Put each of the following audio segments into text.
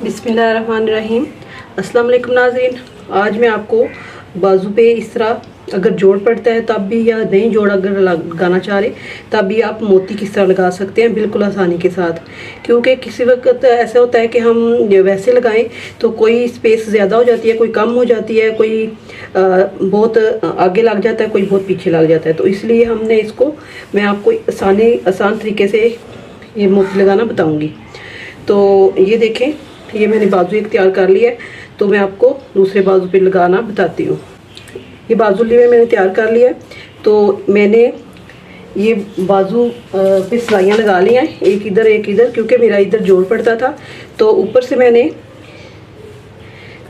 बिस्मिल्लाहिर्रहमानिर्रहीम। अस्सलाम वालेकुम नाज़रीन। आज मैं आपको बाजू पे इस तरह अगर जोड़ पड़ता है तब भी, या नहीं जोड़ अगर लगाना चाह रहे तब भी आप मोती किस तरह लगा सकते हैं बिल्कुल आसानी के साथ। क्योंकि किसी वक्त ऐसा होता है कि हम वैसे लगाएं तो कोई स्पेस ज़्यादा हो जाती है, कोई कम हो जाती है, कोई बहुत आगे लग जाता है, कोई बहुत पीछे लग जाता है। तो इसलिए हमने इसको, मैं आपको आसान तरीके से ये मोती लगाना बताऊँगी। तो ये देखें, ये मैंने बाजू एक तैयार कर लिया है, तो मैं आपको दूसरे बाजू पे लगाना बताती हूँ। ये बाजू लिए मैंने तैयार कर लिया है, तो मैंने ये बाजू पे सिलाइयाँ लगा ली हैं, एक इधर, क्योंकि मेरा इधर जोड़ पड़ता था। तो ऊपर से मैंने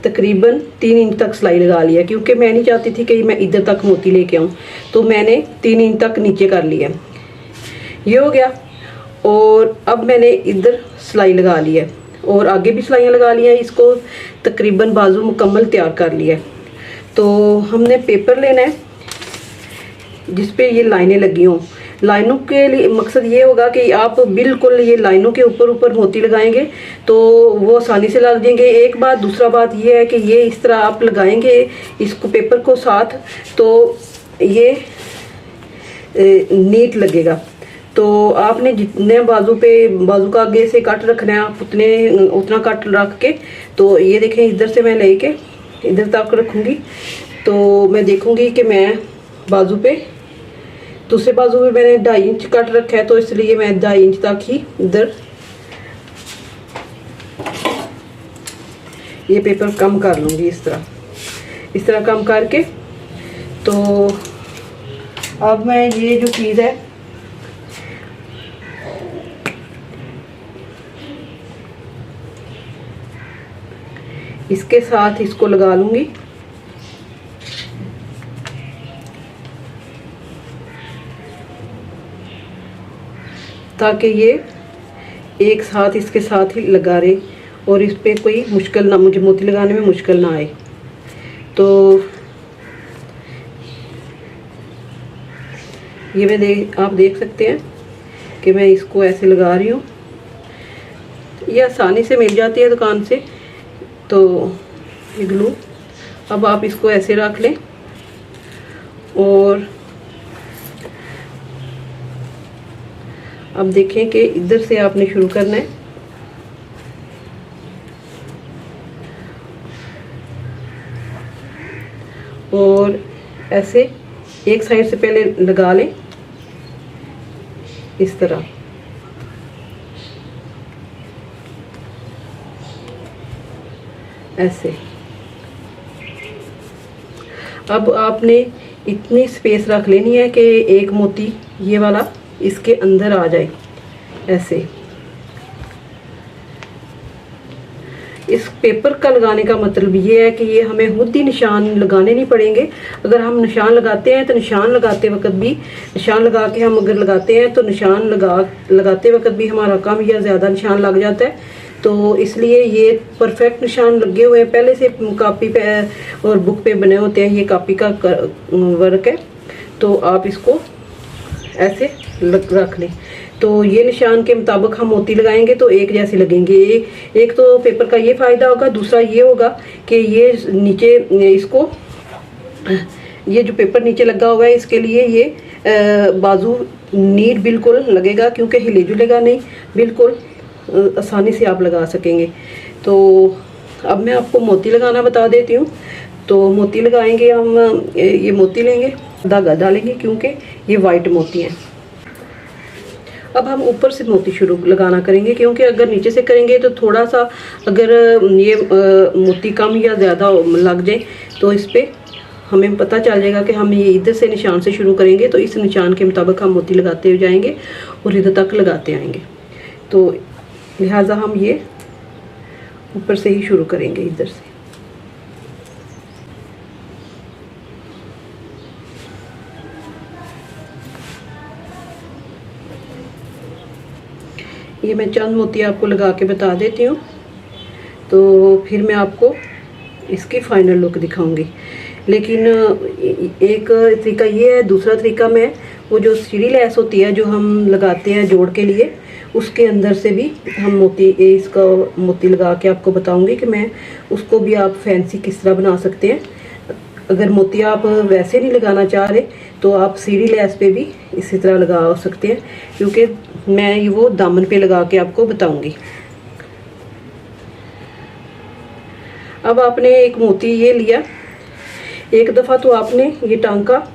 तकरीबन 3 इंच तक सिलाई लगा लिया, क्योंकि मैं नहीं चाहती थी कि मैं इधर तक मोती लेके आऊँ। तो मैंने 3 इंच तक नीचे कर लिया, ये हो गया। और अब मैंने इधर सिलाई लगा ली है और आगे भी सिलाइयाँ लगा ली हैं। इसको तकरीबन बाजू मुकम्मल तैयार कर लिया है। तो हमने पेपर लेना है जिस पे ये लाइनें लगी हों। लाइनों के लिए मकसद ये होगा कि आप बिल्कुल ये लाइनों के ऊपर मोती लगाएंगे तो वो आसानी से लग जाएंगे। एक बात, दूसरा बात ये है कि ये इस तरह आप लगाएंगे इसको पेपर को साथ, तो ये नीट लगेगा। तो आपने जितने बाजू का आगे से कट रखना है आप उतना कट रख के, तो ये देखें इधर से मैं लेके इधर तक रखूँगी। तो मैं देखूँगी कि मैं बाजू पे, दूसरे बाजू पे मैंने 2.5 इंच कट रखा है, तो इसलिए मैं 2.5 इंच तक ही इधर ये पेपर कम कर लूँगी। इस तरह कम करके, तो अब मैं ये जो चीज़ है इसके साथ इसको लगा लूँगी, ताकि ये एक साथ इसके साथ ही लगा रहे और इस पर कोई मुश्किल ना, मुझे मोती लगाने में मुश्किल ना आए। तो ये आप देख सकते हैं कि मैं इसको ऐसे लगा रही हूँ। ये आसानी से मिल जाती है दुकान से, तो ये ग्लू। अब आप इसको ऐसे रख लें और अब देखें कि इधर से आपने शुरू करना है और ऐसे एक साइड से पहले लगा लें इस तरह। ऐसे अब आपने इतनी स्पेस रख लेनी है कि एक मोती ये वाला इसके अंदर आ जाए। ऐसे इस पेपर का लगाने का मतलब ये है कि ये हमें खुद ही निशान लगाने नहीं पड़ेंगे। अगर हम निशान लगाते हैं तो निशान लगाते वक्त भी, निशान लगा के हम अगर लगाते हैं तो निशान लगाते वक्त भी हमारा कम या ज़्यादा निशान लग जाता है। तो इसलिए ये परफेक्ट निशान लगे हुए हैं, पहले से कॉपी पे और बुक पे बने होते हैं। ये कॉपी का वर्क है, तो आप इसको ऐसे रख लें। तो ये निशान के मुताबिक हम मोती लगाएंगे तो एक जैसे लगेंगे। एक तो पेपर का ये फ़ायदा होगा, दूसरा ये होगा कि ये नीचे इसको, ये जो पेपर नीचे लगा हुआ है इसके लिए ये बाजू नीट बिल्कुल लगेगा, क्योंकि हिले जुलेगा नहीं, बिल्कुल आसानी से आप लगा सकेंगे। तो अब मैं आपको मोती लगाना बता देती हूँ। तो मोती लगाएंगे हम, ये मोती लेंगे, धागा डालेंगे क्योंकि ये वाइट मोती हैं। अब हम ऊपर से मोती शुरू लगाना करेंगे, क्योंकि अगर नीचे से करेंगे तो थोड़ा सा अगर ये मोती कम या ज़्यादा लग जाए तो इस पर हमें पता चल जाएगा कि हम ये इधर से निशान से शुरू करेंगे, तो इस निशान के मुताबिक हम मोती लगाते हुए जाएंगे और इधर तक लगाते आएंगे। तो लिहाजा हम ये ऊपर से ही शुरू करेंगे, इधर से। ये मैं चंद मोती आपको लगा के बता देती हूँ, तो फिर मैं आपको इसकी फाइनल लुक दिखाऊंगी। लेकिन एक तरीका ये है, दूसरा तरीका मैं वो जो सीढ़ी लेस होती है जो हम लगाते हैं जोड़ के लिए, उसके अंदर से भी हम इसका मोती लगा के आपको बताऊंगी कि मैं उसको भी आप फैंसी किस तरह बना सकते हैं। अगर मोती आप वैसे नहीं लगाना चाह रहे तो आप सीढ़ी लैस पे भी इसी तरह लगा सकते हैं, क्योंकि मैं वो दामन पे लगा के आपको बताऊंगी। अब आपने एक मोती ये लिया, एक दफ़ा तो आपने ये टांका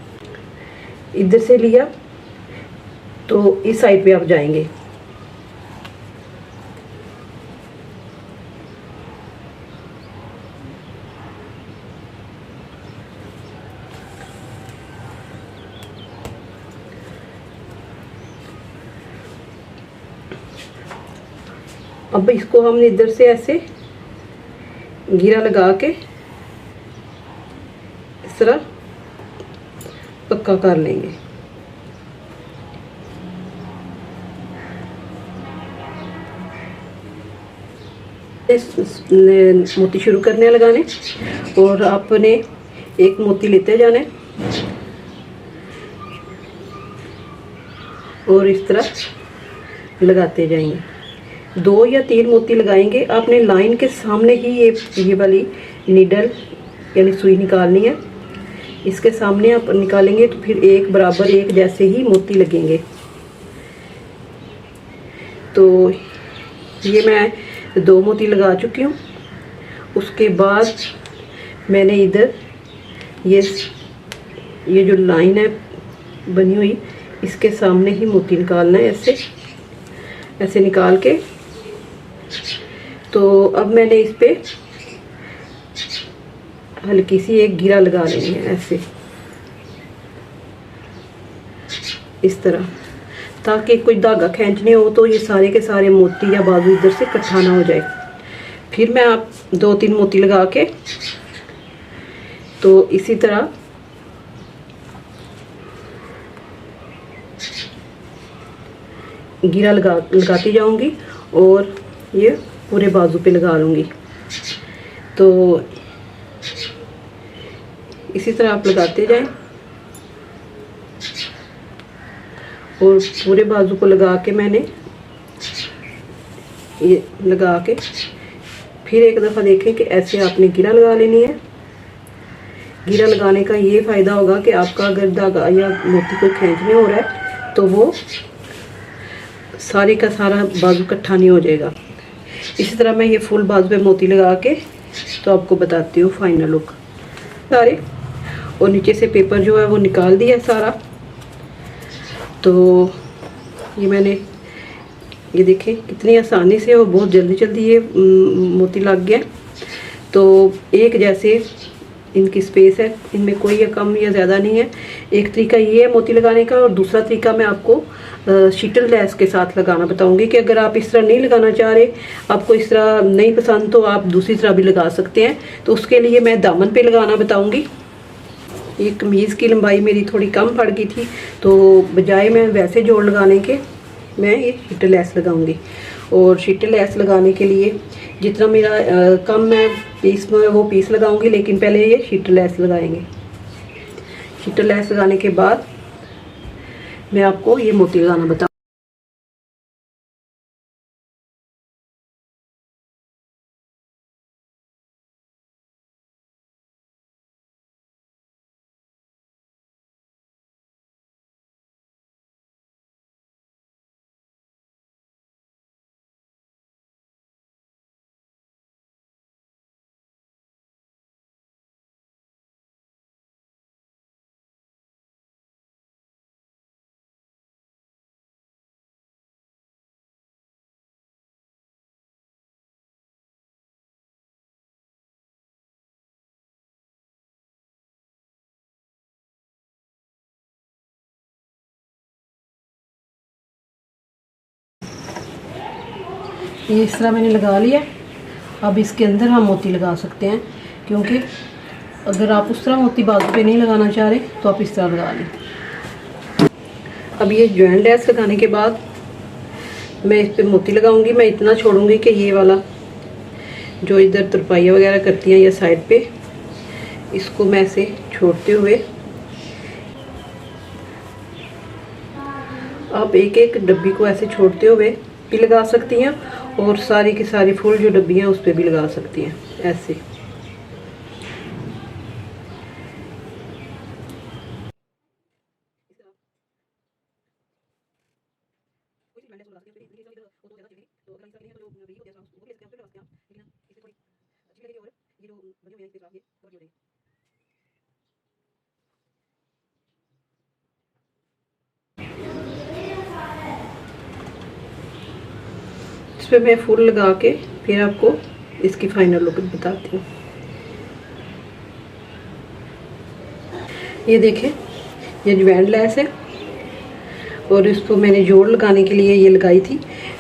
इधर से लिया तो इस साइड पे आप जाएंगे, अब इसको हमने इधर से ऐसे घेरा लगा के इस तरह पक्का कर लेंगे। मोती शुरू करने लगाने और आपने एक मोती लेते जाने और इस तरह लगाते जाएंगे। 2 या 3 मोती लगाएंगे। आपने लाइन के सामने ही ये वाली नीडल यानी सुई निकालनी है। इसके सामने आप निकालेंगे तो फिर एक बराबर एक जैसे ही मोती लगेंगे। तो ये मैं 2 मोती लगा चुकी हूँ। उसके बाद मैंने इधर ये जो लाइन है बनी हुई, इसके सामने ही मोती निकालना है, ऐसे निकाल के। तो अब मैंने इस पे हल्की सी एक घेरा लगा लेनी है ऐसे, इस तरह, ताकि कोई धागा खींचने हो तो ये सारे के सारे मोती या बाजू इधर से इकट्ठा ना हो जाए। फिर मैं आप 2-3 मोती लगा के तो इसी तरह घेरा लगाती जाऊंगी और ये पूरे बाजू पे लगा लूँगी। तो इसी तरह आप लगाते जाएं और पूरे बाजू को लगा के मैंने ये लगा के फिर एक दफ़ा देखें कि ऐसे आपने घेरा लगा लेनी है। घेरा लगाने का ये फ़ायदा होगा कि आपका अगर धागा या मोती को खींचने हो रहा है तो वो सारे का सारा बाजू इकट्ठा नहीं हो जाएगा। इसी तरह मैं ये फुल बाजू पे मोती लगा के तो आपको बताती हूँ फाइनल लुक सारे। और नीचे से पेपर जो है वो निकाल दिया सारा। तो ये मैंने ये देखें कितनी आसानी से और बहुत जल्दी ये मोती लग गया। तो एक जैसे इनकी स्पेस है, इनमें कोई कम या ज़्यादा नहीं है। एक तरीका ये है मोती लगाने का, और दूसरा तरीका मैं आपको शीटल लैस के साथ लगाना बताऊंगी कि अगर आप इस तरह नहीं लगाना चाह रहे, आपको इस तरह नहीं पसंद, तो आप दूसरी तरह भी लगा सकते हैं। तो उसके लिए मैं दामन पे लगाना बताऊंगी। ये कमीज़ की लंबाई मेरी थोड़ी कम पड़ गई थी, तो बजाय मैं वैसे जोड़ लगाने के मैं ये शीटल लैस लगाऊंगी। और शीटल लैस लगाने के लिए जितना मेरा कम मैं पीस में वो पीस लगाऊंगी, लेकिन पहले ये शीटल लैस लगाएंगे। शीटल लैस लगाने के बाद मैं आपको ये मोती लगाना बताऊँ। ये इस तरह मैंने लगा लिया। अब इसके अंदर हम मोती लगा सकते हैं, क्योंकि अगर आप उस तरह मोती बाजू पे नहीं लगाना चाह रहे तो आप इस तरह लगा लें। अब ये जॉइंट लैस लगाने के बाद मैं इस पे मोती लगाऊंगी। मैं इतना छोड़ूंगी कि ये वाला जो इधर तुरपाइयाँ वगैरह करती हैं या साइड पे, इसको मैं ऐसे छोड़ते हुए आप एक एक डब्बी को ऐसे छोड़ते हुए भी लगा सकती हैं और सारी की सारी फुल जो डब्बी हैं उस पर भी लगा सकती हैं ऐसे। इस पे मैं फूल लगा के फिर आपको इसकी फाइनल लुक बताती हूँ। ये देखें, ये ज्वाइन लेस है और इसको मैंने जोड़ लगाने के लिए ये लगाई थी।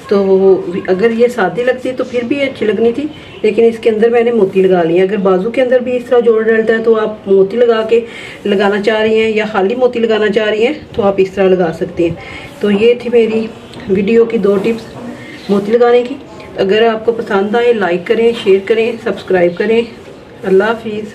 तो अगर ये सादी लगती तो फिर भी अच्छी लगनी थी, लेकिन इसके अंदर मैंने मोती लगा लिए। अगर बाजू के अंदर भी इस तरह जोड़ डलता है तो आप मोती लगा के लगाना चाह रही हैं या खाली मोती लगाना चाह रही हैं तो आप इस तरह लगा सकती हैं। तो ये थी मेरी वीडियो की 2 टिप्स मोती लगाने की। अगर आपको पसंद आए लाइक करें, शेयर करें, सब्सक्राइब करें। अल्लाह हाफिज़।